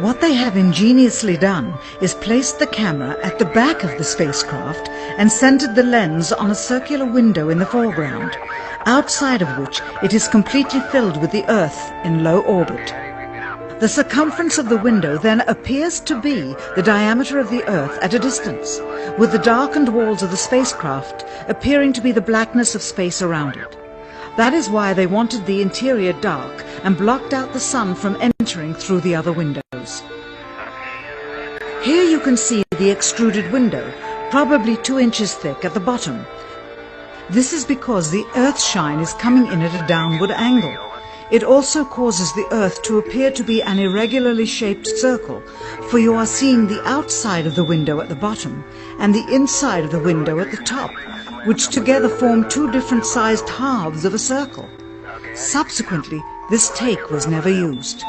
What they have ingeniously done is placed the camera at the back of the spacecraft and centered the lens on a circular window in the foreground, outside of which it is completely filled with the Earth in low orbit. The circumference of the window then appears to be the diameter of the Earth at a distance, with the darkened walls of the spacecraft appearing to be the blackness of space around it. That is why they wanted the interior dark and blocked out the sun from entering through the other windows. Here you can see the extruded window, probably 2 inches thick at the bottom. This is because the Earth's shine is coming in at a downward angle. It also causes the Earth to appear to be an irregularly shaped circle, for you are seeing the outside of the window at the bottom and the inside of the window at the top, which together form 2 different sized halves of a circle. Subsequently, this take was never used.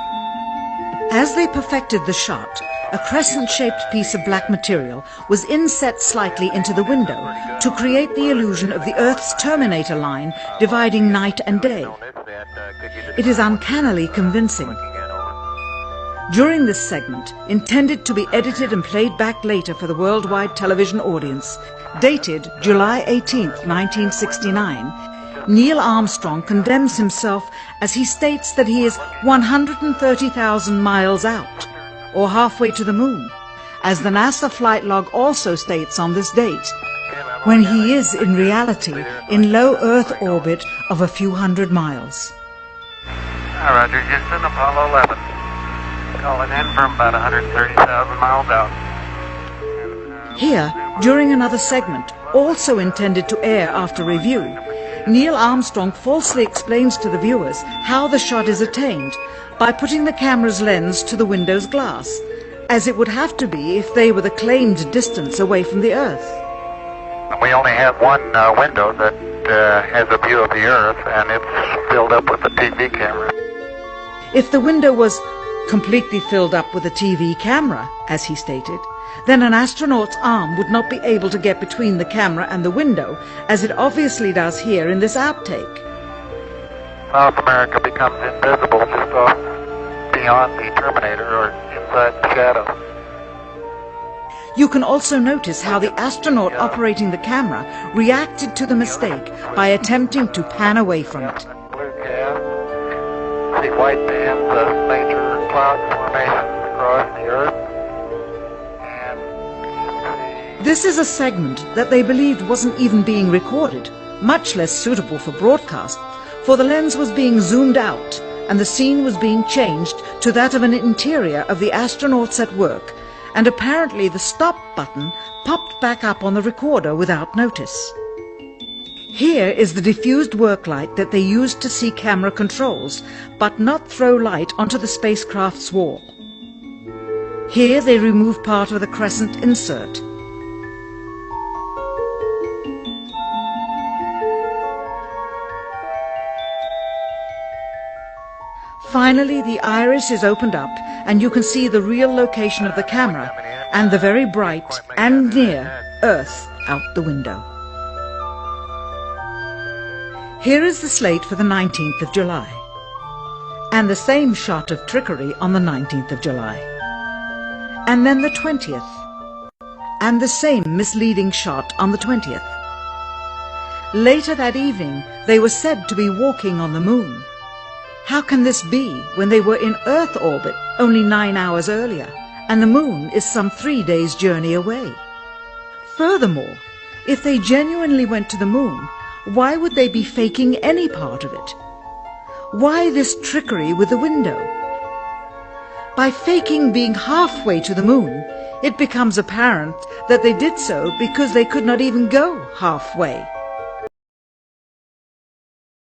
As they perfected the shot, a crescent-shaped piece of black material was inset slightly into the window to create the illusion of the Earth's terminator line dividing night and day. It is uncannily convincing. During this segment, intended to be edited and played back later for the worldwide television audience, dated July 18, 1969, Neil Armstrong condemns himself as he states that he is 130,000 miles out, or halfway to the moon, as the NASA flight log also states on this date, when he is in reality in low Earth orbit of a few hundred miles. Roger, Houston, Apollo 11. Calling in from about 130,000 miles out. Here, during another segment, also intended to air after review, Neil Armstrong falsely explains to the viewers how the shot is attained by putting the camera's lens to the window's glass, as it would have to be if they were the claimed distance away from the Earth. We only have one window that has a view of the Earth, and it's filled up with a TV camera. If the window was completely filled up with a TV camera, as he stated, then an astronaut's arm would not be able to get between the camera and the window, as it obviously does here in this outtake. South America becomes invisible just off beyond the Terminator or inside the shadow. You can also notice how the astronaut operating the camera reacted to the mistake by attempting to pan away from it. Blue cast. See white bands of major cloud formations across the Earth. This is a segment that they believed wasn't even being recorded, much less suitable for broadcast, for the lens was being zoomed out and the scene was being changed to that of an interior of the astronauts at work, and apparently the stop button popped back up on the recorder without notice. Here is the diffused work light that they used to see camera controls, but not throw light onto the spacecraft's wall. Here they remove part of the crescent insert. Finally, the iris is opened up and you can see the real location of the camera and the very bright and near Earth out the window. Here is the slate for the 19th of July, and the same shot of trickery on the 19th of July, and then the 20th, and the same misleading shot on the 20th. Later that evening, they were said to be walking on the moon. How can this be when they were in Earth orbit only 9 hours earlier, and the moon is some 3 days' journey away? Furthermore, if they genuinely went to the moon, why would they be faking any part of it? Why this trickery with the window? By faking being halfway to the moon, it becomes apparent that they did so because they could not even go halfway.